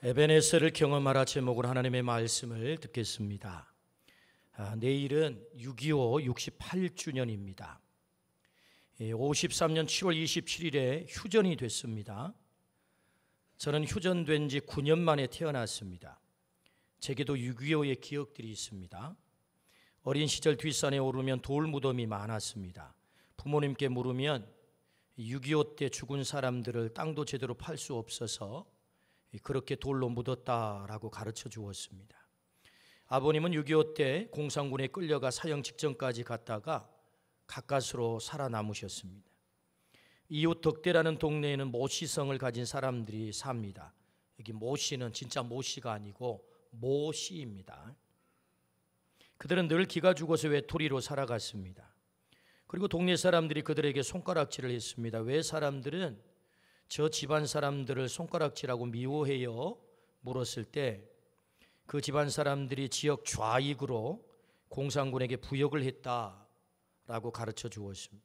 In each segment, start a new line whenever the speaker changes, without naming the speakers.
에베네셀을 경험하라 제목으로 하나님의 말씀을 듣겠습니다. 내일은 6.25 68주년입니다. 53년 7월 27일에 휴전이 됐습니다. 저는 휴전된 지 9년 만에 태어났습니다. 제게도 6.25의 기억들이 있습니다. 어린 시절 뒷산에 오르면 돌 무덤이 많았습니다. 부모님께 물으면 6.25 때 죽은 사람들을 땅도 제대로 팔 수 없어서 그렇게 돌로 묻었다라고 가르쳐 주었습니다. 아버님은 6.25 때 공산군에 끌려가 사형 직전까지 갔다가 가까스로 살아남으셨습니다. 이웃 덕대라는 동네에는 모씨성을 가진 사람들이 삽니다. 여기 모씨는 진짜 모씨가 아니고 모씨입니다. 그들은 늘 기가 죽어서 외톨이로 살아갔습니다. 그리고 동네 사람들이 그들에게 손가락질을 했습니다. 왜 사람들은 저 집안 사람들을 손가락질하고 미워해요? 물었을 때 그 집안 사람들이 지역 좌익으로 공산군에게 부역을 했다라고 가르쳐 주었습니다.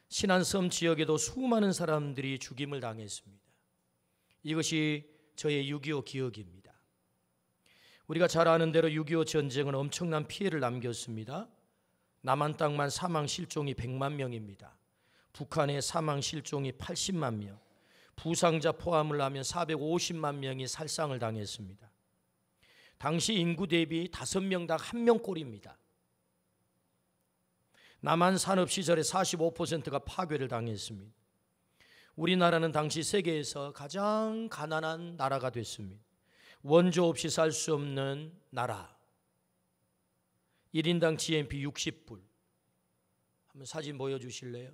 신안섬 지역에도 수많은 사람들이 죽임을 당했습니다. 이것이 저의 6.25 기억입니다. 우리가 잘 아는 대로 6.25 전쟁은 엄청난 피해를 남겼습니다. 남한 땅만 사망 실종이 100만 명입니다. 북한의 사망 실종이 80만 명, 부상자 포함을 하면 450만 명이 살상을 당했습니다. 당시 인구 대비 5명당 1명꼴입니다. 남한 산업 시절에 45%가 파괴를 당했습니다. 우리나라는 당시 세계에서 가장 가난한 나라가 됐습니다. 원조 없이 살 수 없는 나라. 1인당 GNP 60불. 한번 사진 보여주실래요?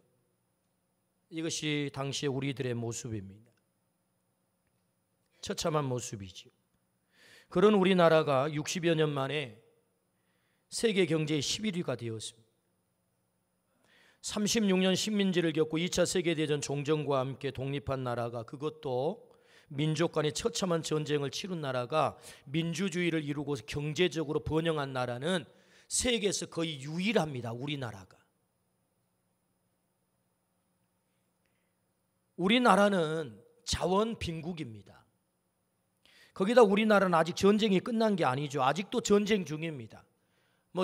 이것이 당시의 우리들의 모습입니다. 처참한 모습이죠. 그런 우리나라가 60여 년 만에 세계 경제의 11위가 되었습니다. 36년 식민지를 겪고 2차 세계대전 종전과 함께 독립한 나라가, 그것도 민족 간의 처참한 전쟁을 치른 나라가 민주주의를 이루고 경제적으로 번영한 나라는 세계에서 거의 유일합니다. 우리나라가. 우리나라는 자원 빈국입니다. 거기다 우리나라는 아직 전쟁이 끝난 게 아니죠. 아직도 전쟁 중입니다.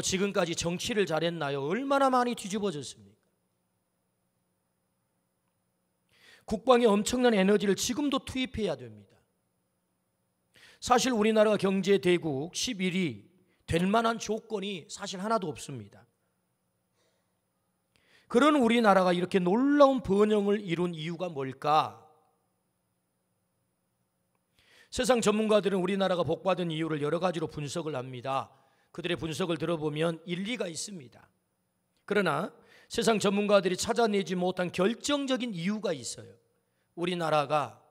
지금까지 정치를 잘했나요? 얼마나 많이 뒤집어졌습니까? 국방에 엄청난 에너지를 지금도 투입해야 됩니다. 사실 우리나라가 경제 대국 11위 될 만한 조건이 사실 하나도 없습니다. 그런 우리나라가 이렇게 놀라운 번영을 이룬 이유가 뭘까? 세상 전문가들은 우리나라가 복받은 이유를 여러 가지로 분석을 합니다. 그들의 분석을 들어보면 일리가 있습니다. 그러나 세상 전문가들이 찾아내지 못한 결정적인 이유가 있어요. 우리나라가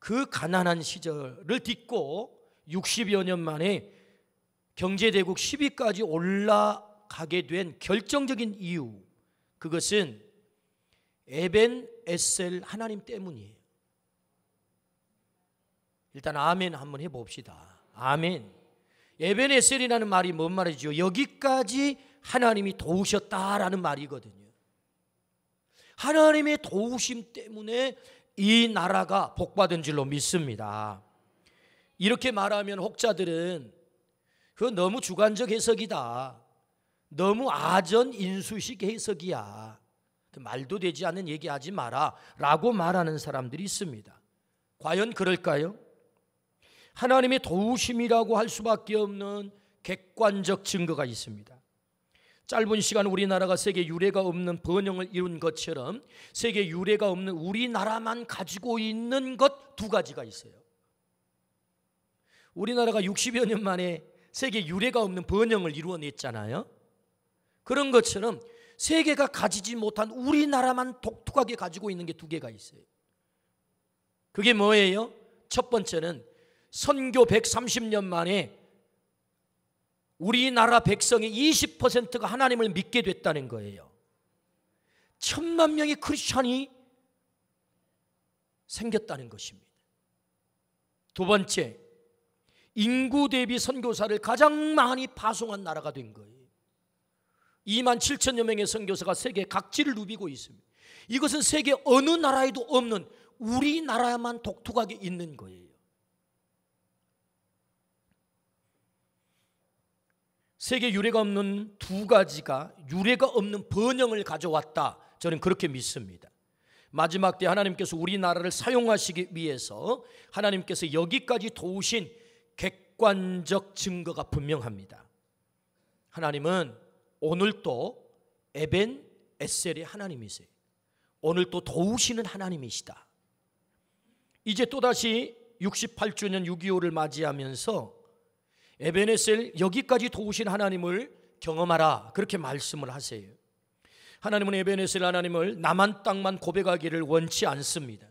그 가난한 시절을 딛고 60여 년 만에 경제대국 10위까지 올라가게 된 결정적인 이유, 그것은 에벤에셀 하나님 때문이에요. 일단 아멘 한번 해봅시다. 아멘. 에벤에셀이라는 말이 뭔 말이죠? 여기까지 하나님이 도우셨다라는 말이거든요. 하나님의 도우심 때문에 이 나라가 복받은 줄로 믿습니다. 이렇게 말하면 혹자들은 그거 너무 주관적 해석이다, 너무 아전인수식 해석이야, 말도 되지 않는 얘기하지 마라 라고 말하는 사람들이 있습니다. 과연 그럴까요? 하나님의 도우심이라고 할 수밖에 없는 객관적 증거가 있습니다. 짧은 시간 우리나라가 세계 유례가 없는 번영을 이룬 것처럼 세계 유례가 없는 우리나라만 가지고 있는 것 두 가지가 있어요. 우리나라가 60여 년 만에 세계 유례가 없는 번영을 이루어냈잖아요. 그런 것처럼 세계가 가지지 못한 우리나라만 독특하게 가지고 있는 게 두 개가 있어요. 그게 뭐예요? 첫 번째는 선교 130년 만에 우리나라 백성의 20%가 하나님을 믿게 됐다는 거예요. 1,000만 명의 크리스찬이 생겼다는 것입니다. 두 번째, 인구 대비 선교사를 가장 많이 파송한 나라가 된 거예요. 2만 7천여 명의 선교사가 세계 각지를 누비고 있습니다. 이것은 세계 어느 나라에도 없는 우리나라만 독특하게 있는 거예요. 세계 유례가 없는 두 가지가 유례가 없는 번영을 가져왔다. 저는 그렇게 믿습니다. 마지막 때 하나님께서 우리나라를 사용하시기 위해서 하나님께서 여기까지 도우신 객관적 증거가 분명합니다. 하나님은 오늘도 에벤 에셀의 하나님이세요. 오늘도 도우시는 하나님이시다. 이제 또다시 68주년 6.25를 맞이하면서 에벤 에셀 여기까지 도우신 하나님을 경험하라, 그렇게 말씀을 하세요. 하나님은 에벤 에셀 하나님을 남한 땅만 고백하기를 원치 않습니다.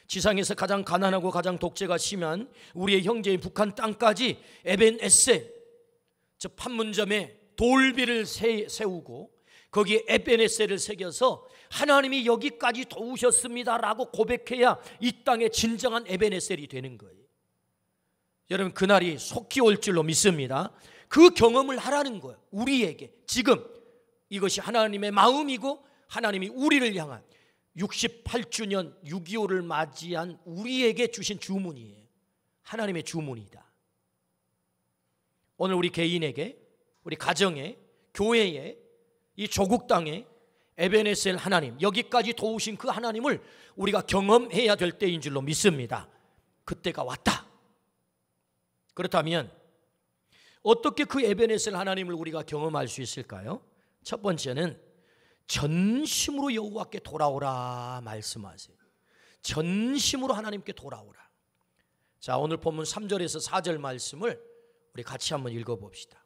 지상에서 가장 가난하고 가장 독재가 심한 우리의 형제인 북한 땅까지 에벤 에셀, 저 판문점에 돌비를 세우고 거기에 에벤 에셀을 새겨서 하나님이 여기까지 도우셨습니다라고 고백해야 이 땅의 진정한 에벤 에셀이 되는 거예요. 여러분, 그날이 속히 올 줄로 믿습니다. 그 경험을 하라는 거예요. 우리에게 지금 이것이 하나님의 마음이고 하나님이 우리를 향한 68주년 6.25를 맞이한 우리에게 주신 주문이에요. 하나님의 주문이다. 오늘 우리 개인에게, 우리 가정에, 교회에, 이 조국 땅에 에벤에셀 하나님, 여기까지 도우신 그 하나님을 우리가 경험해야 될 때인 줄로 믿습니다. 그때가 왔다. 그렇다면 어떻게 그 에벤에셀 하나님을 우리가 경험할 수 있을까요? 첫 번째는 전심으로 여호와께 돌아오라 말씀하세요. 전심으로 하나님께 돌아오라. 자, 오늘 본문 3절에서 4절 말씀을 우리 같이 한번 읽어봅시다.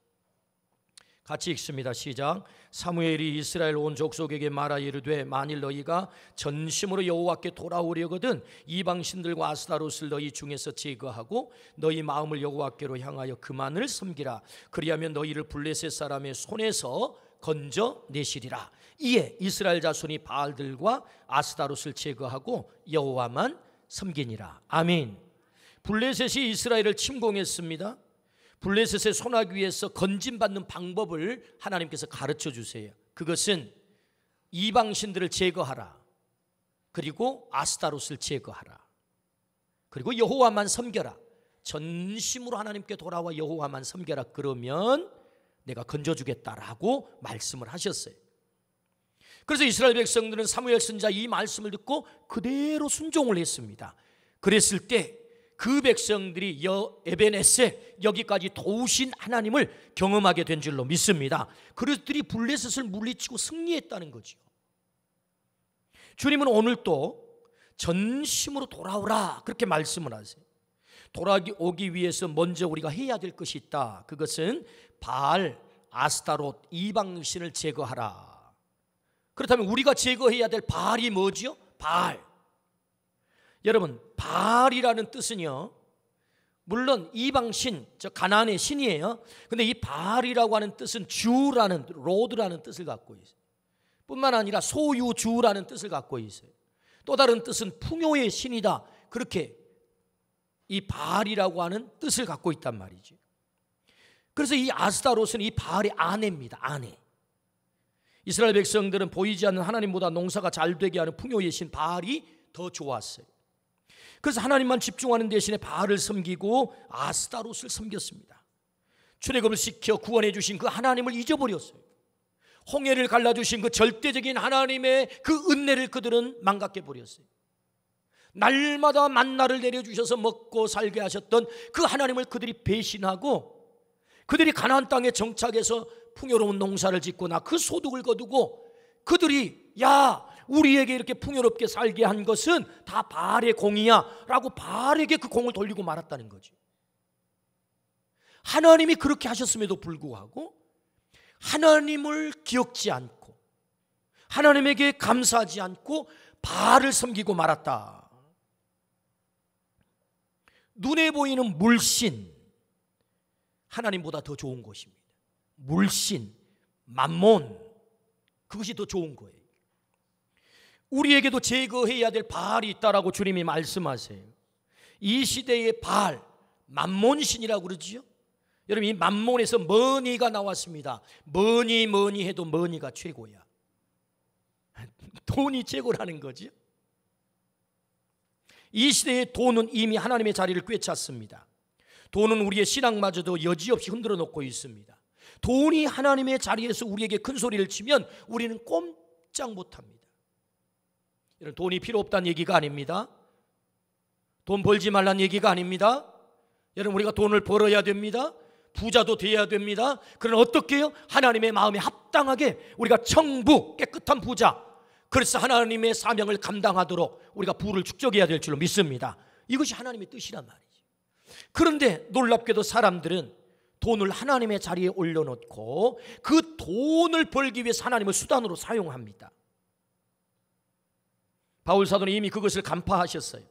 같이 읽습니다. 시작. 사무엘이 이스라엘 온 족속에게 말하 이르되 만일 너희가 전심으로 여호와께 돌아오려거든 이방신들과 아스타롯을 너희 중에서 제거하고 너희 마음을 여호와께로 향하여 그만을 섬기라. 그리하면 너희를 블레셋 사람의 손에서 건져내시리라. 이에 이스라엘 자손이 바알들과 아스타롯을 제거하고 여호와만 섬기니라. 아멘. 블레셋이 이스라엘을 침공했습니다. 블레셋의 손아귀 위에서 건진받는 방법을 하나님께서 가르쳐 주세요. 그것은 이방신들을 제거하라. 그리고 아스타롯을 제거하라. 그리고 여호와만 섬겨라. 전심으로 하나님께 돌아와 여호와만 섬겨라. 그러면 내가 건져주겠다라고 말씀을 하셨어요. 그래서 이스라엘 백성들은 사무엘 선지자 이 말씀을 듣고 그대로 순종을 했습니다. 그랬을 때 그 백성들이 에벤에셀 여기까지 도우신 하나님을 경험하게 된 줄로 믿습니다. 그들이 블레셋을 물리치고 승리했다는 거죠. 주님은 오늘도 전심으로 돌아오라 그렇게 말씀을 하세요. 돌아오기 위해서 먼저 우리가 해야 될 것이 있다. 그것은 바알, 아스타롯, 이방신을 제거하라. 그렇다면 우리가 제거해야 될 바알이 뭐죠? 바알. 여러분, 바알이라는 뜻은요, 물론 이방신, 저 가나안의 신이에요. 근데 이 바알이라고 하는 뜻은 주라는, 로드라는 뜻을 갖고 있어요. 뿐만 아니라 소유주라는 뜻을 갖고 있어요. 또 다른 뜻은 풍요의 신이다. 그렇게 이 바알이라고 하는 뜻을 갖고 있단 말이죠. 그래서 이 아스타롯은 이 바알의 아내입니다. 아내. 이스라엘 백성들은 보이지 않는 하나님보다 농사가 잘 되게 하는 풍요의 신 바알이 더 좋았어요. 그래서 하나님만 집중하는 대신에 바알을 섬기고 아스타롯을 섬겼습니다. 출애굽을 시켜 구원해 주신 그 하나님을 잊어버렸어요. 홍해를 갈라주신 그 절대적인 하나님의 그 은혜를 그들은 망각해 버렸어요. 날마다 만나를 내려주셔서 먹고 살게 하셨던 그 하나님을 그들이 배신하고 그들이 가나안 땅에 정착해서 풍요로운 농사를 짓거나 그 소득을 거두고 그들이 우리에게 이렇게 풍요롭게 살게 한 것은 다 바알의 공이야 라고 바알에게 그 공을 돌리고 말았다는 거죠. 하나님이 그렇게 하셨음에도 불구하고 하나님을 기억지 않고 하나님에게 감사하지 않고 바알을 섬기고 말았다. 눈에 보이는 물신, 하나님보다 더 좋은 것입니다. 물신, 맘몬, 그것이 더 좋은 거예요. 우리에게도 제거해야 될 바알이 있다라고 주님이 말씀하세요. 이 시대의 바알, 맘몬신이라고 그러지요. 여러분, 이 맘몬에서 머니가 나왔습니다. 머니 해도 머니가 최고야. 돈이 최고라는 거죠. 이 시대의 돈은 이미 하나님의 자리를 꿰찼습니다. 돈은 우리의 신앙마저도 여지없이 흔들어 놓고 있습니다. 돈이 하나님의 자리에서 우리에게 큰 소리를 치면 우리는 꼼짝 못합니다. 이런 돈이 필요 없다는 얘기가 아닙니다. 돈 벌지 말라는 얘기가 아닙니다. 여러분, 우리가 돈을 벌어야 됩니다. 부자도 되어야 됩니다. 그러나 어떻게 해요? 하나님의 마음에 합당하게 우리가 청부, 깨끗한 부자, 그래서 하나님의 사명을 감당하도록 우리가 부를 축적해야 될 줄로 믿습니다. 이것이 하나님의 뜻이란 말이죠. 그런데 놀랍게도 사람들은 돈을 하나님의 자리에 올려놓고 그 돈을 벌기 위해서 하나님을 수단으로 사용합니다. 바울 사도는 이미 그것을 간파하셨어요.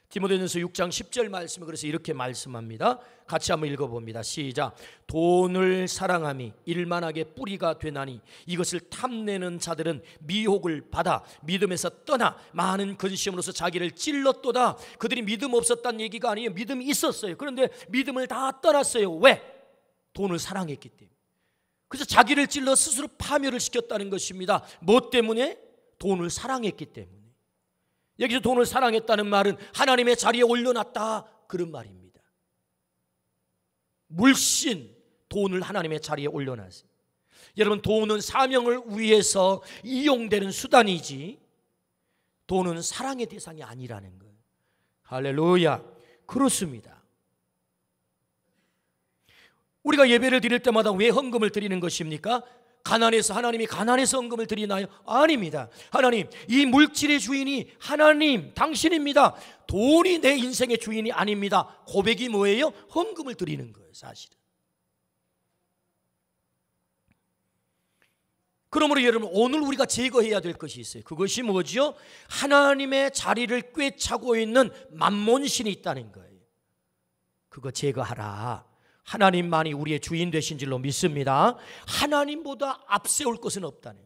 디모데전서 6장 10절 말씀을 그래서 이렇게 말씀합니다. 같이 한번 읽어봅니다. 시작. 돈을 사랑함이 일만하게 뿌리가 되나니 이것을 탐내는 자들은 미혹을 받아 믿음에서 떠나 많은 근심으로서 자기를 찔렀도다. 그들이 믿음 없었다는 얘기가 아니에요. 믿음이 있었어요. 그런데 믿음을 다 떠났어요. 왜? 돈을 사랑했기 때문에. 그래서 자기를 찔러 스스로 파멸을 시켰다는 것입니다. 뭐 때문에? 돈을 사랑했기 때문에. 여기서 돈을 사랑했다는 말은 하나님의 자리에 올려놨다, 그런 말입니다. 물씬 돈을 하나님의 자리에 올려놨어요. 여러분, 돈은 사명을 위해서 이용되는 수단이지 돈은 사랑의 대상이 아니라는 거예요. 할렐루야. 그렇습니다. 우리가 예배를 드릴 때마다 왜 헌금을 드리는 것입니까? 가난해서, 하나님이 가난해서 헌금을 드리나요? 아닙니다. 하나님, 이 물질의 주인이 하나님 당신입니다. 돈이 내 인생의 주인이 아닙니다. 고백이 뭐예요? 헌금을 드리는 거예요, 사실은. 그러므로 여러분, 오늘 우리가 제거해야 될 것이 있어요. 그것이 뭐죠? 하나님의 자리를 꿰차고 있는 만몬신이 있다는 거예요. 그거 제거하라. 하나님만이 우리의 주인 되신 줄로 믿습니다. 하나님보다 앞세울 것은 없다는.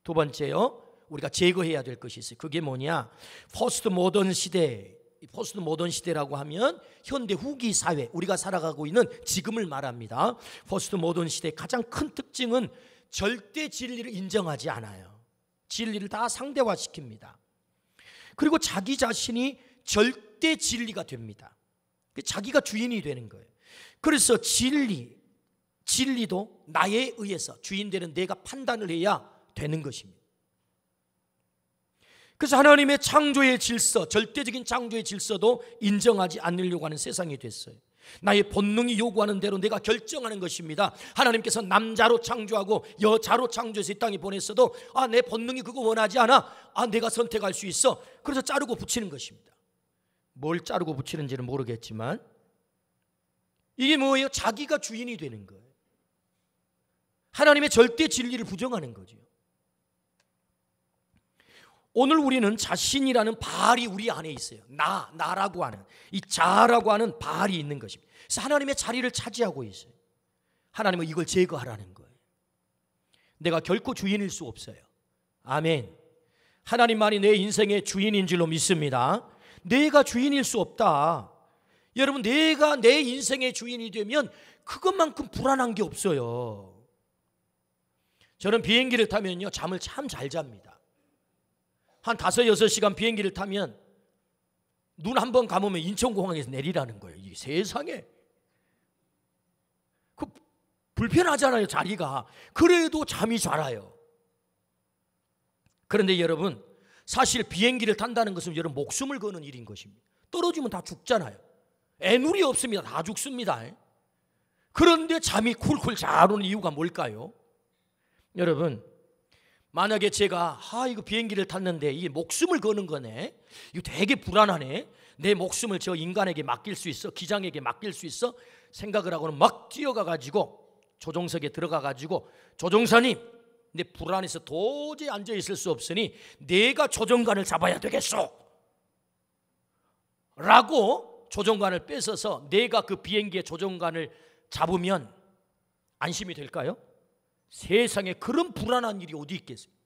두 번째요, 우리가 제거해야 될 것이 있어요. 그게 뭐냐? 포스트 모던 시대. 포스트 모던 시대라고 하면 현대 후기 사회, 우리가 살아가고 있는 지금을 말합니다. 포스트 모던 시대의 가장 큰 특징은 절대 진리를 인정하지 않아요. 진리를 다 상대화시킵니다. 그리고 자기 자신이 절대 진리가 됩니다. 자기가 주인이 되는 거예요. 그래서 진리도 나에 의해서 주인 되는 내가 판단을 해야 되는 것입니다. 그래서 하나님의 창조의 질서, 절대적인 창조의 질서도 인정하지 않으려고 하는 세상이 됐어요. 나의 본능이 요구하는 대로 내가 결정하는 것입니다. 하나님께서 남자로 창조하고 여자로 창조해서 이 땅에 보냈어도 내 본능이 그거 원하지 않아. 내가 선택할 수 있어. 그래서 자르고 붙이는 것입니다. 뭘 자르고 붙이는지는 모르겠지만 이게 뭐예요? 자기가 주인이 되는 거예요. 하나님의 절대 진리를 부정하는 거죠. 오늘 우리는 자신이라는 발이 우리 안에 있어요. 나라고 하는, 이 자라고 하는 발이 있는 것입니다. 그래서 하나님의 자리를 차지하고 있어요. 하나님은 이걸 제거하라는 거예요. 내가 결코 주인일 수 없어요. 아멘. 하나님만이 내 인생의 주인인 줄로 믿습니다. 내가 주인일 수 없다. 여러분, 내가 내 인생의 주인이 되면 그것만큼 불안한 게 없어요. 저는 비행기를 타면요, 잠을 참 잘 잡니다. 한 5-6시간 비행기를 타면 눈 한 번 감으면 인천공항에서 내리라는 거예요. 이 세상에. 그 불편하잖아요, 자리가. 그래도 잠이 잘 와요. 그런데 여러분, 사실 비행기를 탄다는 것은 여러분 목숨을 거는 일인 것입니다. 떨어지면 다 죽잖아요. 애누리 없습니다. 다 죽습니다. 그런데 잠이 쿨쿨 잘 오는 이유가 뭘까요? 여러분, 만약에 제가 이거 비행기를 탔는데 이게 목숨을 거는 거네, 이거 되게 불안하네, 내 목숨을 저 인간에게 맡길 수 있어, 기장에게 맡길 수 있어 생각을 하고는 막 뛰어가가지고 조종석에 들어가가지고, 조종사님, 내 불안해서 도저히 앉아있을 수 없으니 내가 조종관을 잡아야 되겠소 라고 조종관을 뺏어서 내가 그 비행기의 조종관을 잡으면 안심이 될까요? 세상에 그런 불안한 일이 어디 있겠습니까?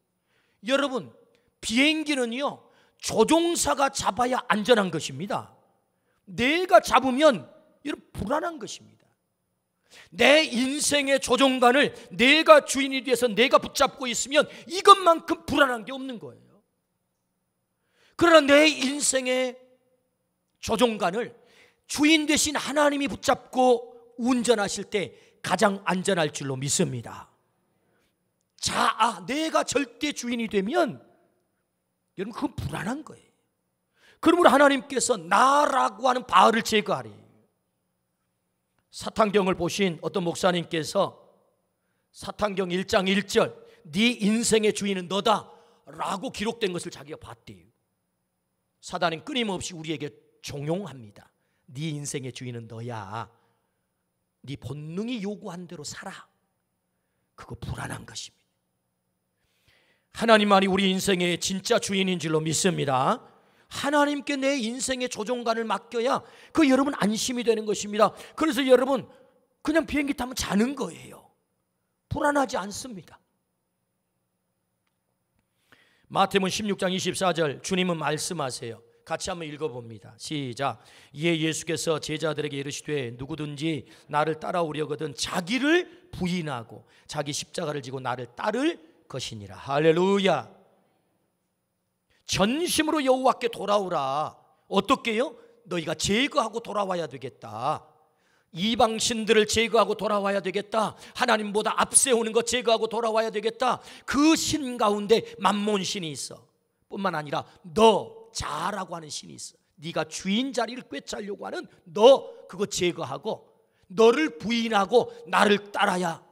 여러분, 비행기는요, 조종사가 잡아야 안전한 것입니다. 내가 잡으면 이런 불안한 것입니다. 내 인생의 조종관을 내가 주인이 돼서 내가 붙잡고 있으면 이것만큼 불안한 게 없는 거예요. 그러나 내 인생의 조종관을 주인 되신 하나님이 붙잡고 운전하실 때 가장 안전할 줄로 믿습니다. 내가 절대 주인이 되면 여러분 그건 불안한 거예요. 그러므로 하나님께서 나라고 하는 바알을 제거하리. 사탄경을 보신 어떤 목사님께서 사탄경 1장 1절 네 인생의 주인은 너다 라고 기록된 것을 자기가 봤대요. 사단은 끊임없이 우리에게 종용합니다. 네 인생의 주인은 너야. 네 본능이 요구한 대로 살아. 그거 불안한 것입니다. 하나님만이 우리 인생의 진짜 주인인 줄로 믿습니다. 하나님께 내 인생의 조종관을 맡겨야 그 여러분 안심이 되는 것입니다. 그래서 여러분 그냥 비행기 타면 자는 거예요. 불안하지 않습니다. 마태복음 16장 24절 주님은 말씀하세요. 같이 한번 읽어봅니다. 시작. 이에 예수께서 제자들에게 이르시되 누구든지 나를 따라오려거든 자기를 부인하고 자기 십자가를 지고 나를 따를 것이니라. 할렐루야. 전심으로 여호와께 돌아오라. 어떻게요? 너희가 제거하고 돌아와야 되겠다. 이방신들을 제거하고 돌아와야 되겠다. 하나님보다 앞세우는 것 제거하고 돌아와야 되겠다. 그 신 가운데 만몬신이 있어. 뿐만 아니라 너 자라고 하는 신이 있어. 네가 주인 자리를 꿰차려고 하는 너 그거 제거하고 너를 부인하고 나를 따라야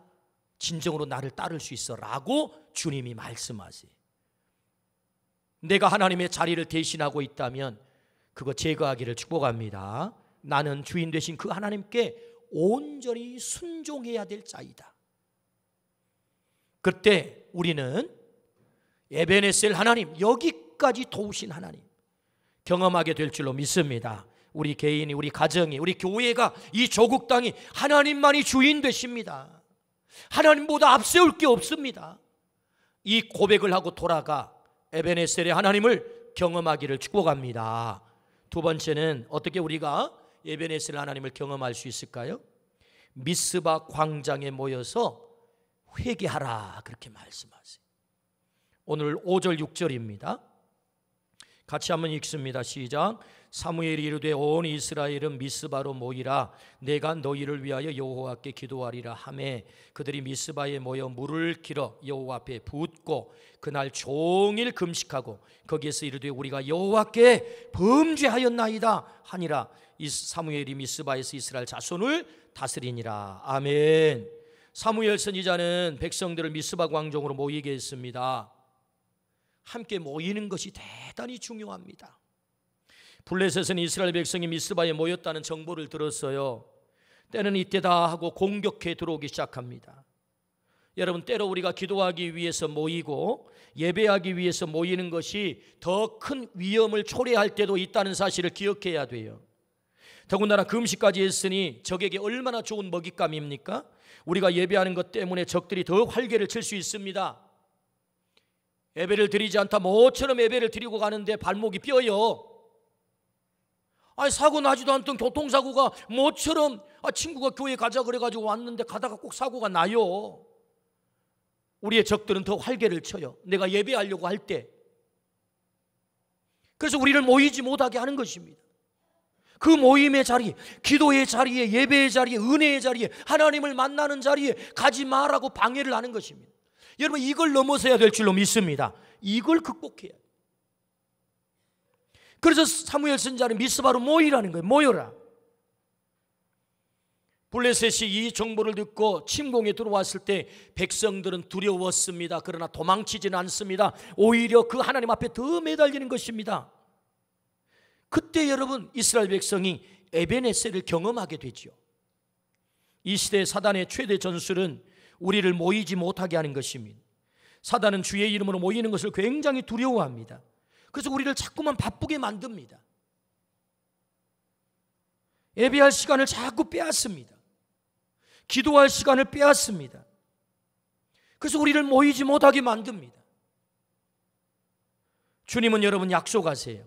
진정으로 나를 따를 수 있어 라고 주님이 말씀하세요. 내가 하나님의 자리를 대신하고 있다면 그거 제거하기를 축복합니다. 나는 주인 되신 그 하나님께 온전히 순종해야 될 자이다. 그때 우리는 에베네셀 하나님, 여기까지 도우신 하나님 경험하게 될 줄로 믿습니다. 우리 개인이, 우리 가정이, 우리 교회가, 이 조국 땅이 하나님만이 주인 되십니다. 하나님보다 앞세울 게 없습니다. 이 고백을 하고 돌아가 에베네셀의 하나님을 경험하기를 축복합니다. 두 번째는 어떻게 우리가 에베네셀 하나님을 경험할 수 있을까요? 미스바 광장에 모여서 회개하라 그렇게 말씀하세요. 오늘 5절 6절입니다. 같이 한번 읽습니다. 시작. 사무엘이 이르되 온 이스라엘은 미스바로 모이라. 내가 너희를 위하여 여호와께 기도하리라 하매 그들이 미스바에 모여 물을 길어 여호와 앞에 붓고 그날 종일 금식하고 거기에서 이르되 우리가 여호와께 범죄하였나이다 하니라. 이 사무엘이 미스바에서 이스라엘 자손을 다스리니라. 아멘. 사무엘 선지자는 백성들을 미스바 광장으로 모이게 했습니다. 함께 모이는 것이 대단히 중요합니다. 블레셋은 이스라엘 백성이 미스바에 모였다는 정보를 들었어요. 때는 이때다 하고 공격해 들어오기 시작합니다. 여러분, 때로 우리가 기도하기 위해서 모이고 예배하기 위해서 모이는 것이 더 큰 위험을 초래할 때도 있다는 사실을 기억해야 돼요. 더군다나 금식까지 했으니 적에게 얼마나 좋은 먹잇감입니까? 우리가 예배하는 것 때문에 적들이 더 활개를 칠 수 있습니다. 예배를 드리지 않다 모처럼 예배를 드리고 가는데 발목이 뼈요. 사고 나지도 않던 교통사고가 모처럼 친구가 교회 가자 그래가지고 왔는데 가다가 꼭 사고가 나요. 우리의 적들은 더 활개를 쳐요. 내가 예배하려고 할 때. 그래서 우리를 모이지 못하게 하는 것입니다. 그 모임의 자리, 기도의 자리에, 예배의 자리에, 은혜의 자리에, 하나님을 만나는 자리에 가지 마라고 방해를 하는 것입니다. 여러분, 이걸 넘어서야 될 줄로 믿습니다. 이걸 극복해야 돼요. 그래서 사무엘 선지자는 미스바로 모이라는 거예요. 모여라. 블레셋이 이 정보를 듣고 침공에 들어왔을 때 백성들은 두려웠습니다. 그러나 도망치지는 않습니다. 오히려 그 하나님 앞에 더 매달리는 것입니다. 그때 여러분, 이스라엘 백성이 에베네셀을 경험하게 되죠. 이 시대의 사단의 최대 전술은 우리를 모이지 못하게 하는 것입니다. 사단은 주의 이름으로 모이는 것을 굉장히 두려워합니다. 그래서 우리를 자꾸만 바쁘게 만듭니다. 예배할 시간을 자꾸 빼앗습니다. 기도할 시간을 빼앗습니다. 그래서 우리를 모이지 못하게 만듭니다. 주님은 여러분 약속하세요.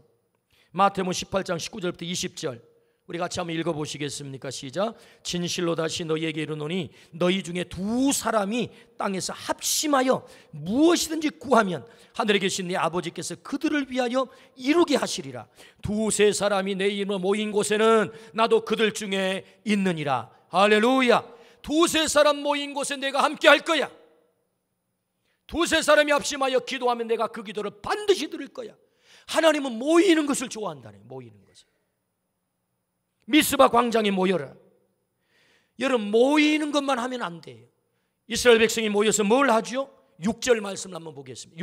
마태복음 18장 19절부터 20절 우리 같이 한번 읽어보시겠습니까? 시작. 진실로 다시 너희에게 이르노니 너희 중에 두 사람이 땅에서 합심하여 무엇이든지 구하면 하늘에 계신 네 아버지께서 그들을 위하여 이루게 하시리라. 두세 사람이 내 이름으로 모인 곳에는 나도 그들 중에 있느니라. 할렐루야. 두세 사람 모인 곳에 내가 함께 할 거야. 두세 사람이 합심하여 기도하면 내가 그 기도를 반드시 들을 거야. 하나님은 모이는 것을 좋아한다네. 모이는 것을. 미스바 광장에 모여라. 여러분, 모이는 것만 하면 안 돼요. 이스라엘 백성이 모여서 뭘 하죠? 6절 말씀을 한번 보겠습니다.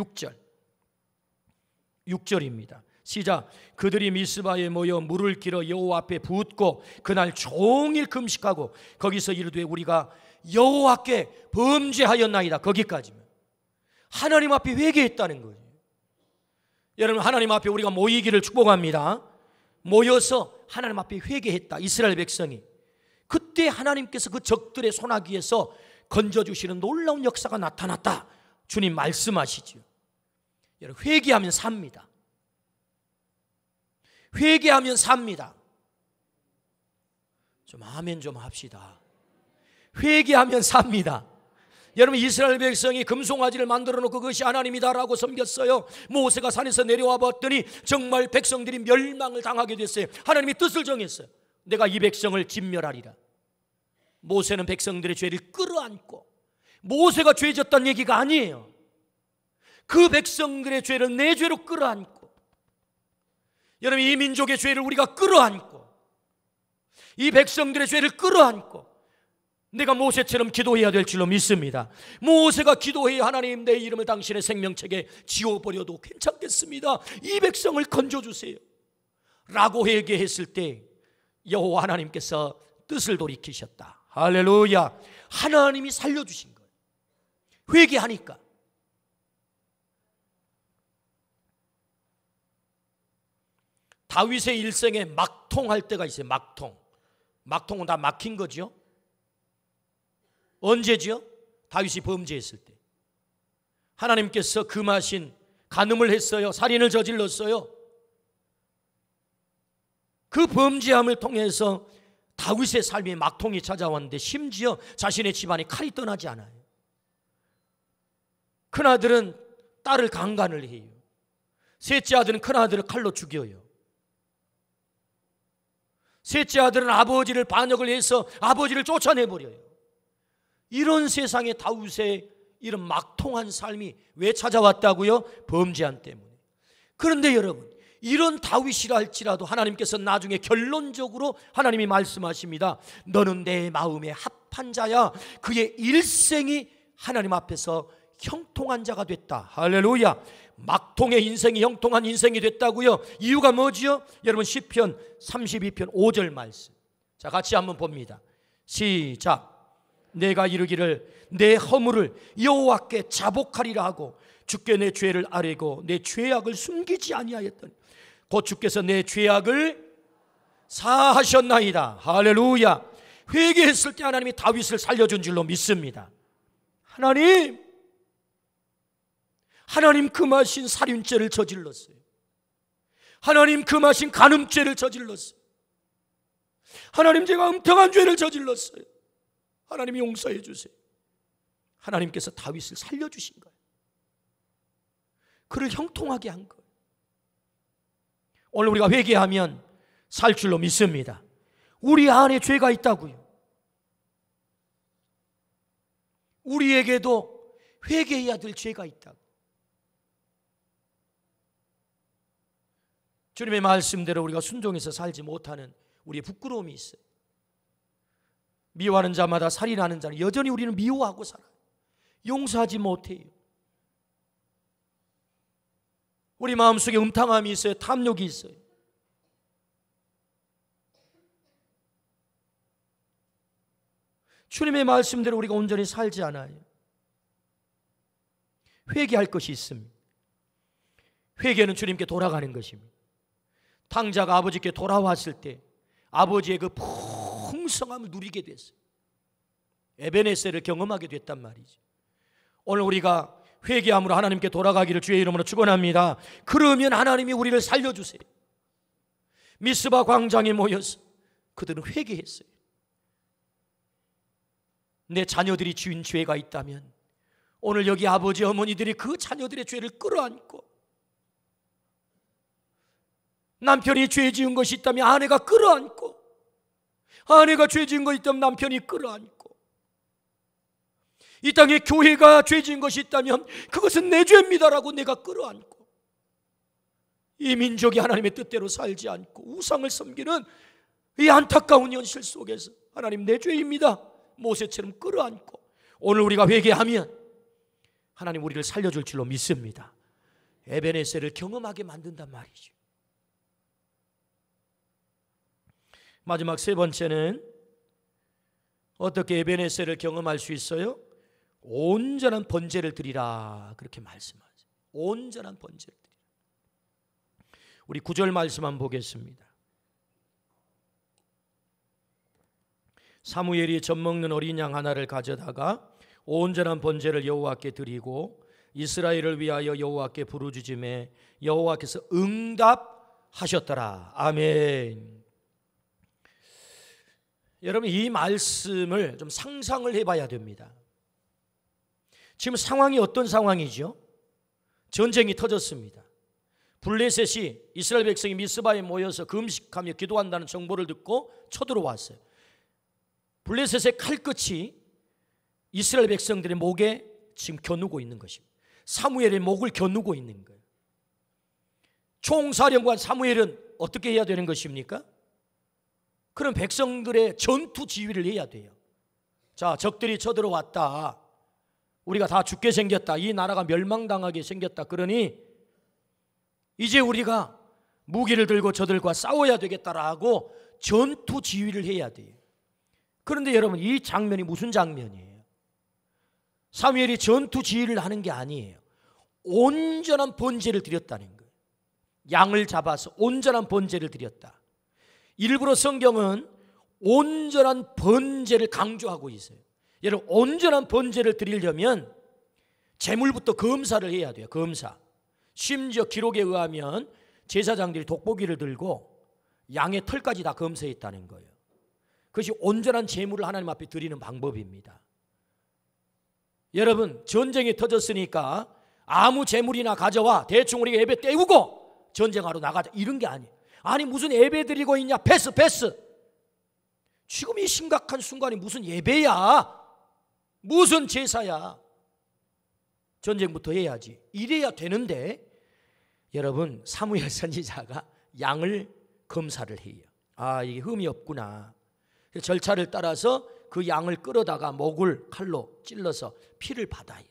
6절입니다. 시작. 그들이 미스바에 모여 물을 길어 여호와 앞에 붓고 그날 종일 금식하고 거기서 이르되 우리가 여호와께 범죄하였나이다. 거기까지면 하나님 앞에 회개했다는 거예요. 여러분, 하나님 앞에 우리가 모이기를 축복합니다. 모여서 하나님 앞에 회개했다. 이스라엘 백성이. 그때 하나님께서 그 적들의 손아귀에서 건져주시는 놀라운 역사가 나타났다. 주님 말씀하시죠. 여러분, 회개하면 삽니다. 회개하면 삽니다. 좀 아멘 좀 합시다. 회개하면 삽니다. 여러분, 이스라엘 백성이 금송아지를 만들어 놓고 그것이 하나님이다라고 섬겼어요. 모세가 산에서 내려와 봤더니 정말 백성들이 멸망을 당하게 됐어요. 하나님이 뜻을 정했어요. 내가 이 백성을 진멸하리라. 모세는 백성들의 죄를 끌어안고, 모세가 죄졌다는 얘기가 아니에요. 그 백성들의 죄를 내 죄로 끌어안고, 여러분, 이 민족의 죄를 우리가 끌어안고, 이 백성들의 죄를 끌어안고 내가 모세처럼 기도해야 될 줄로 믿습니다. 모세가 기도해야 하나님, 내 이름을 당신의 생명책에 지워버려도 괜찮겠습니다. 이 백성을 건져주세요 라고 회개했을 때 여호와 하나님께서 뜻을 돌이키셨다. 할렐루야. 하나님이 살려주신 거예요. 회개하니까. 다윗의 일생에 막통할 때가 있어요. 막통은 다 막힌 거죠. 언제지요? 다윗이 범죄했을 때. 하나님께서 금하신 간음을 했어요. 살인을 저질렀어요. 그 범죄함을 통해서 다윗의 삶에 막통이 찾아왔는데 심지어 자신의 집안에 칼이 떠나지 않아요. 큰아들은 딸을 강간을 해요. 셋째 아들은 큰아들을 칼로 죽여요. 셋째 아들은 아버지를 반역을 해서 아버지를 쫓아내버려요. 이런 세상에 다윗의 이런 막통한 삶이 왜 찾아왔다고요? 범죄한 때문에. 그런데 여러분, 이런 다윗이라 할지라도 하나님께서 나중에 결론적으로 하나님이 말씀하십니다. 너는 내 마음에 합한 자야. 그의 일생이 하나님 앞에서 형통한 자가 됐다. 할렐루야. 막통의 인생이 형통한 인생이 됐다고요. 이유가 뭐지요? 여러분, 시편 32편 5절 말씀. 자, 같이 한번 봅니다. 시작. 내가 이르기를 내 허물을 여호와께 자복하리라 하고 주께 내 죄를 아뢰고 내 죄악을 숨기지 아니하였더니 곧 주께서 내 죄악을 사하셨나이다. 할렐루야. 회개했을 때 하나님이 다윗을 살려준 줄로 믿습니다. 하나님 금하신 살인죄를 저질렀어요. 하나님 금하신 간음죄를 저질렀어요. 하나님, 제가 음탕한 죄를 저질렀어요. 하나님이 용서해 주세요. 하나님께서 다윗을 살려주신 거예요. 그를 형통하게 한 거예요. 오늘 우리가 회개하면 살 줄로 믿습니다. 우리 안에 죄가 있다고요. 우리에게도 회개해야 될 죄가 있다고. 주님의 말씀대로 우리가 순종해서 살지 못하는 우리의 부끄러움이 있어요. 미워하는 자마다 살인하는 자는 여전히 우리는 미워하고 살아요. 용서하지 못해요. 우리 마음속에 음탕함이 있어요. 탐욕이 있어요. 주님의 말씀대로 우리가 온전히 살지 않아요. 회개할 것이 있습니다. 회개는 주님께 돌아가는 것입니다. 탕자가 아버지께 돌아왔을 때 아버지의 그 풍성함을 누리게 됐어요. 에베네셀을 경험하게 됐단 말이죠. 오늘 우리가 회개함으로 하나님께 돌아가기를 주의 이름으로 축원합니다. 그러면 하나님이 우리를 살려주세요. 미스바 광장에 모여서 그들은 회개했어요. 내 자녀들이 지은 죄가 있다면 오늘 여기 아버지 어머니들이 그 자녀들의 죄를 끌어안고, 남편이 죄 지은 것이 있다면 아내가 끌어안고, 아내가 죄 지은 것이 있다면 남편이 끌어안고, 이 땅에 교회가 죄진 것이 있다면 그것은 내 죄입니다라고 내가 끌어안고, 이 민족이 하나님의 뜻대로 살지 않고 우상을 섬기는 이 안타까운 현실 속에서 하나님 내 죄입니다, 모세처럼 끌어안고 오늘 우리가 회개하면 하나님 우리를 살려줄 줄로 믿습니다. 에베네셀을 경험하게 만든단 말이죠. 마지막 세 번째는 어떻게 에베네셀을 경험할 수 있어요? 온전한 번제를 드리라, 그렇게 말씀하세요. 온전한 번제를 드리라. 우리 9절 말씀 한번 보겠습니다. 사무엘이 젖먹는 어린 양 하나를 가져다가 온전한 번제를 여호와께 드리고 이스라엘을 위하여 여호와께 부르짖음에 여호와께서 응답하셨더라. 아멘. 여러분, 이 말씀을 좀 상상을 해봐야 됩니다. 지금 상황이 어떤 상황이죠? 전쟁이 터졌습니다. 블레셋이 이스라엘 백성이 미스바에 모여서 금식하며 기도한다는 정보를 듣고 쳐들어왔어요. 블레셋의 칼끝이 이스라엘 백성들의 목에 지금 겨누고 있는 것입니다. 사무엘의 목을 겨누고 있는 거예요. 총사령관 사무엘은 어떻게 해야 되는 것입니까? 그럼 백성들의 전투 지휘를 해야 돼요. 자, 적들이 쳐들어왔다, 우리가 다 죽게 생겼다, 이 나라가 멸망당하게 생겼다, 그러니 이제 우리가 무기를 들고 저들과 싸워야 되겠다라고 전투 지휘를 해야 돼요. 그런데 여러분, 이 장면이 무슨 장면이에요? 사무엘이 전투 지휘를 하는 게 아니에요. 온전한 번제를 드렸다는 거예요. 양을 잡아서 온전한 번제를 드렸다. 일부러 성경은 온전한 번제를 강조하고 있어요. 여러분, 온전한 번제를 드리려면 제물부터 검사를 해야 돼요. 검사. 심지어 기록에 의하면 제사장들이 돋보기를 들고 양의 털까지 다 검사했다는 거예요. 그것이 온전한 제물을 하나님 앞에 드리는 방법입니다. 여러분, 전쟁이 터졌으니까 아무 제물이나 가져와 대충 우리가 예배 때우고 전쟁하러 나가자, 이런 게 아니에요. 아니 무슨 예배 드리고 있냐, 패스. 지금 이 심각한 순간이 무슨 예배야, 무슨 제사야. 전쟁부터 해야지, 이래야 되는데 여러분, 사무엘 선지자가 양을 검사를 해요. 아, 이게 흠이 없구나. 절차를 따라서 그 양을 끌어다가 목을 칼로 찔러서 피를 받아요.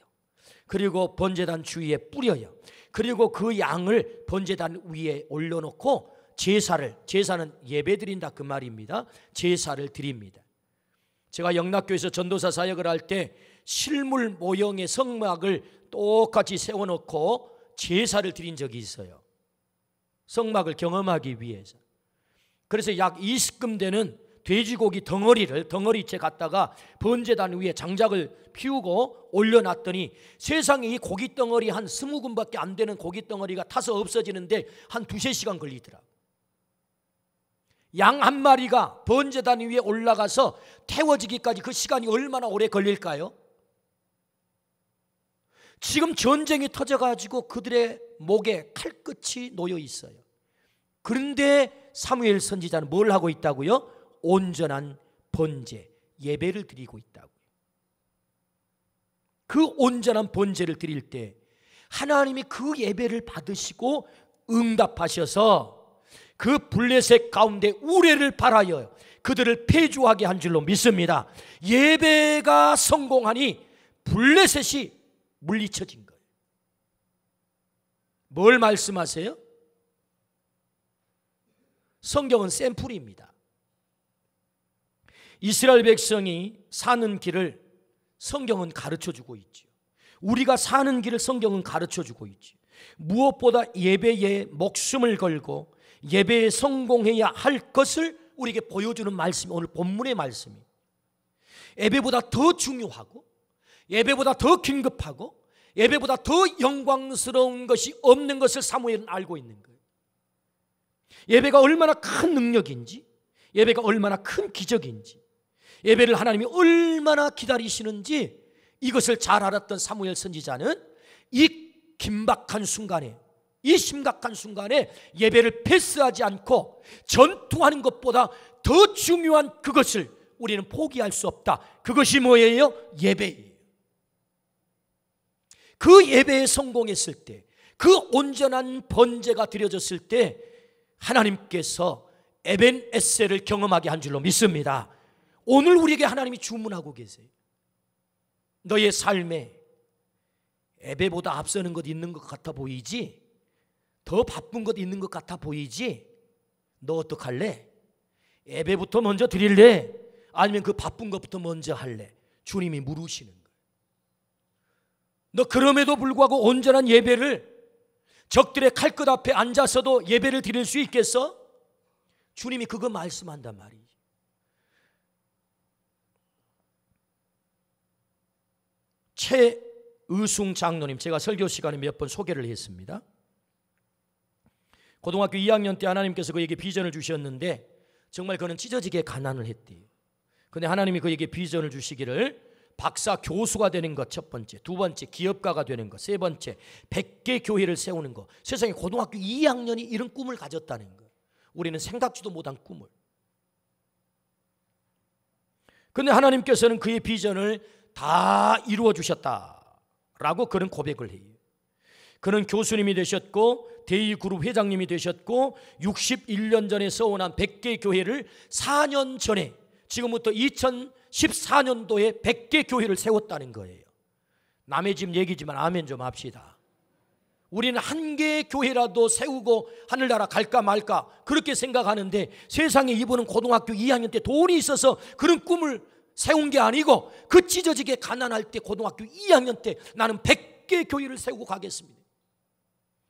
그리고 번제단 주위에 뿌려요. 그리고 그 양을 번제단 위에 올려놓고 제사는 예배 드린다, 그 말입니다. 제사를 드립니다. 제가 영락교에서 전도사 사역을 할 때 실물 모형의 성막을 똑같이 세워놓고 제사를 드린 적이 있어요. 성막을 경험하기 위해서. 그래서 약 20금 되는 돼지고기 덩어리째 갖다가 번제단 위에 장작을 피우고 올려놨더니 세상에 이 고기 덩어리 한 20근밖에 안 되는 고기 덩어리가 타서 없어지는데 한 2-3시간 걸리더라고요. 양 한 마리가 번제단 위에 올라가서 태워지기까지 그 시간이 얼마나 오래 걸릴까요? 지금 전쟁이 터져가지고 그들의 목에 칼끝이 놓여 있어요. 그런데 사무엘 선지자는 뭘 하고 있다고요? 온전한 번제, 예배를 드리고 있다고요. 그 온전한 번제를 드릴 때 하나님이 그 예배를 받으시고 응답하셔서 그 블레셋 가운데 우레를 발하여 그들을 패주하게 한 줄로 믿습니다. 예배가 성공하니 블레셋이 물리쳐진 거예요. 뭘 말씀하세요? 성경은 샘플입니다. 이스라엘 백성이 사는 길을 성경은 가르쳐주고 있죠. 우리가 사는 길을 성경은 가르쳐주고 있죠. 무엇보다 예배에 목숨을 걸고 예배에 성공해야 할 것을 우리에게 보여주는 말씀이 오늘 본문의 말씀이에요. 예배보다 더 중요하고 예배보다 더 긴급하고 예배보다 더 영광스러운 것이 없는 것을 사무엘은 알고 있는 거예요. 예배가 얼마나 큰 능력인지, 예배가 얼마나 큰 기적인지, 예배를 하나님이 얼마나 기다리시는지 이것을 잘 알았던 사무엘 선지자는 이 긴박한 순간에, 이 심각한 순간에 예배를 패스하지 않고 전투하는 것보다 더 중요한 그것을 우리는 포기할 수 없다. 그것이 뭐예요? 예배예요. 그 예배에 성공했을 때, 그 온전한 번제가 드려졌을 때 하나님께서 에벤에셀을 경험하게 한 줄로 믿습니다. 오늘 우리에게 하나님이 주문하고 계세요. 너의 삶에 예배보다 앞서는 것 있는 것 같아 보이지? 더 바쁜 것 있는 것 같아 보이지? 너 어떡할래? 예배부터 먼저 드릴래? 아니면 그 바쁜 것부터 먼저 할래? 주님이 물으시는 거예요. 너 그럼에도 불구하고 온전한 예배를, 적들의 칼끝 앞에 앉아서도 예배를 드릴 수 있겠어? 주님이 그거 말씀한단 말이지. 최의숭 장로님, 제가 설교 시간에 몇 번 소개를 했습니다. 고등학교 2학년 때 하나님께서 그에게 비전을 주셨는데 정말 그는 찢어지게 가난을 했대요. 그런데 하나님이 그에게 비전을 주시기를 박사 교수가 되는 것 첫 번째, 두 번째 기업가가 되는 것, 세 번째 100개 교회를 세우는 것. 세상에 고등학교 2학년이 이런 꿈을 가졌다는 거. 우리는 생각지도 못한 꿈을. 그런데 하나님께서는 그의 비전을 다 이루어 주셨다라고 그는 고백을 해요. 그는 교수님이 되셨고 대의그룹 회장님이 되셨고 61년 전에 세워난 100개 교회를 4년 전에, 지금부터 2014년도에 100개 교회를 세웠다는 거예요. 남의 집 얘기지만 아멘 좀 합시다. 우리는 한 개의 교회라도 세우고 하늘나라 갈까 말까 그렇게 생각하는데, 세상에 이분은 고등학교 2학년 때 돈이 있어서 그런 꿈을 세운 게 아니고 그 찢어지게 가난할 때 고등학교 2학년 때 나는 100개 교회를 세우고 가겠습니다.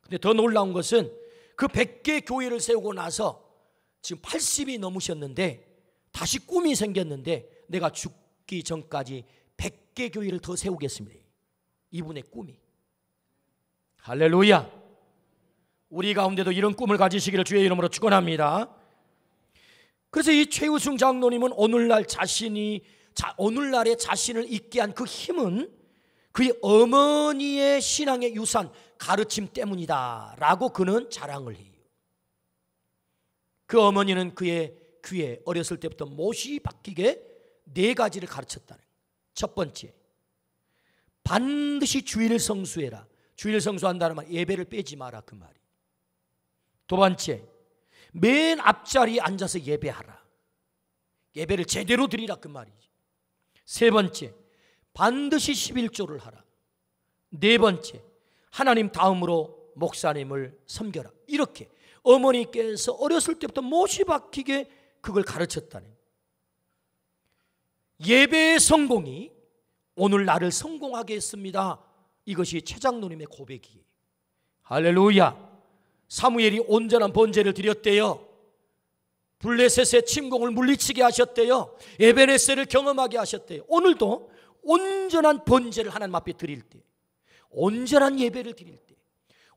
근데 더 놀라운 것은 그 100개 교회를 세우고 나서 지금 80이 넘으셨는데 다시 꿈이 생겼는데, 내가 죽기 전까지 100개 교회를 더 세우겠습니다. 이분의 꿈이. 할렐루야. 우리 가운데도 이런 꿈을 가지시기를 주의 이름으로 축원합니다. 그래서 이 최의숭 장로님은 오늘날에 자신을 있게 한 그 힘은 그의 어머니의 신앙의 유산, 가르침 때문이다 라고 그는 자랑을 해요. 그 어머니는 그의 귀에 어렸을 때부터 못이 박히게 4가지를 가르쳤다는 거예요. 첫 번째, 반드시 주일 성수해라. 주일 성수한다는 말, 예배를 빼지 마라 그 말이. 두 번째, 맨 앞자리에 앉아서 예배하라. 예배를 제대로 드리라 그 말이지. 세 번째, 반드시 11조를 하라. 네 번째, 하나님 다음으로 목사님을 섬겨라. 이렇게 어머니께서 어렸을 때부터 못이 박히게 그걸 가르쳤다는 거예요. 예배의 성공이 오늘 나를 성공하게 했습니다. 이것이 최 장로님의 고백이에요. 할렐루야. 사무엘이 온전한 번제를 드렸대요. 블레셋의 침공을 물리치게 하셨대요. 에벤에셀을 경험하게 하셨대요. 오늘도 온전한 번제를 하나님 앞에 드릴 때, 온전한 예배를 드릴 때,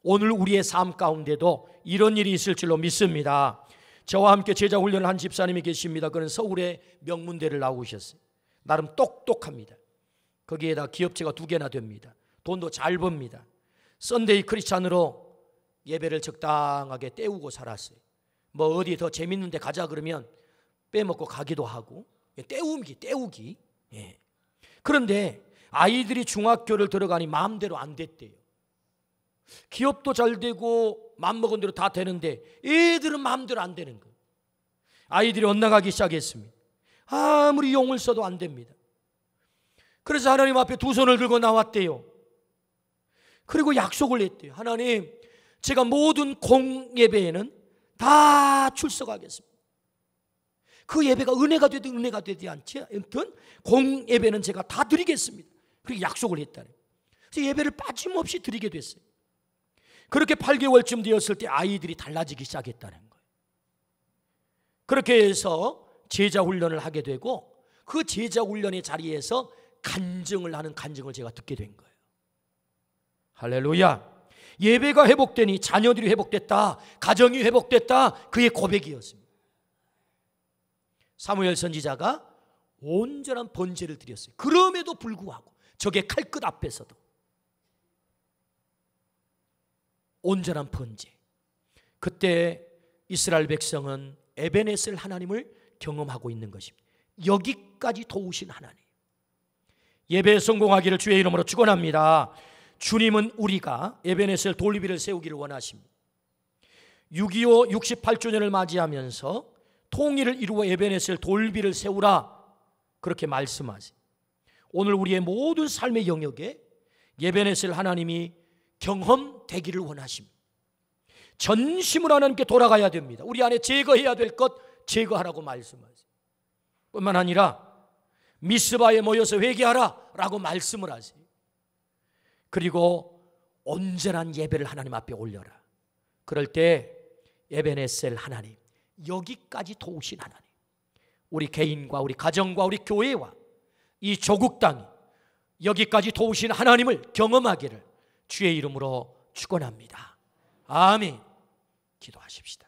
오늘 우리의 삶 가운데도 이런 일이 있을 줄로 믿습니다. 저와 함께 제자 훈련을 한 집사님이 계십니다. 그는 서울의 명문대를 나오셨어요. 나름 똑똑합니다. 거기에다 기업체가 2개나 됩니다. 돈도 잘 법니다. 썬데이 크리스찬으로 예배를 적당하게 때우고 살았어요. 뭐 어디 더 재밌는 데 가자 그러면 빼먹고 가기도 하고, 때우기. 예. 그런데 아이들이 중학교를 들어가니 마음대로 안 됐대요. 기업도 잘 되고 마음먹은 대로 다 되는데 애들은 마음대로 안 되는 거예요. 아이들이 엇나가기 시작했습니다. 아무리 용을 써도 안 됩니다. 그래서 하나님 앞에 2 손을 들고 나왔대요. 그리고 약속을 했대요. 하나님, 제가 모든 공예배에는 다 출석하겠습니다. 그 예배가 은혜가 되든 은혜가 되지 않지 않든 공예배는 제가 다 드리겠습니다. 그렇게 약속을 했다는 거예요. 그래서 예배를 빠짐없이 드리게 됐어요. 그렇게 8개월쯤 되었을 때 아이들이 달라지기 시작했다는 거예요. 그렇게 해서 제자 훈련을 하게 되고, 그 제자 훈련의 자리에서 간증을 하는 간증을 제가 듣게 된 거예요. 할렐루야. 예배가 회복되니 자녀들이 회복됐다, 가정이 회복됐다, 그의 고백이었습니다. 사무엘 선지자가 온전한 번제를 드렸어요. 그럼에도 불구하고 적의 칼끝 앞에서도 온전한 번제. 그때 이스라엘 백성은 에벤에셀 하나님을 경험하고 있는 것입니다. 여기까지 도우신 하나님. 예배에 성공하기를 주의 이름으로 축원합니다. 주님은 우리가 에베네셀 돌비를 세우기를 원하십니다. 6.25 68주년을 맞이하면서 통일을 이루어 에베네셀 돌비를 세우라 그렇게 말씀하세요. 오늘 우리의 모든 삶의 영역에 에베네셀 하나님이 경험되기를 원하십니다. 전심으로 하나님께 돌아가야 됩니다. 우리 안에 제거해야 될 것 제거하라고 말씀하세요. 뿐만 아니라 미스바에 모여서 회개하라 라고 말씀을 하세요. 그리고 온전한 예배를 하나님 앞에 올려라. 그럴 때 에베네셀 하나님, 여기까지 도우신 하나님, 우리 개인과 우리 가정과 우리 교회와 이 조국 땅이 여기까지 도우신 하나님을 경험하기를 주의 이름으로 축원합니다. 아멘. 기도하십시다.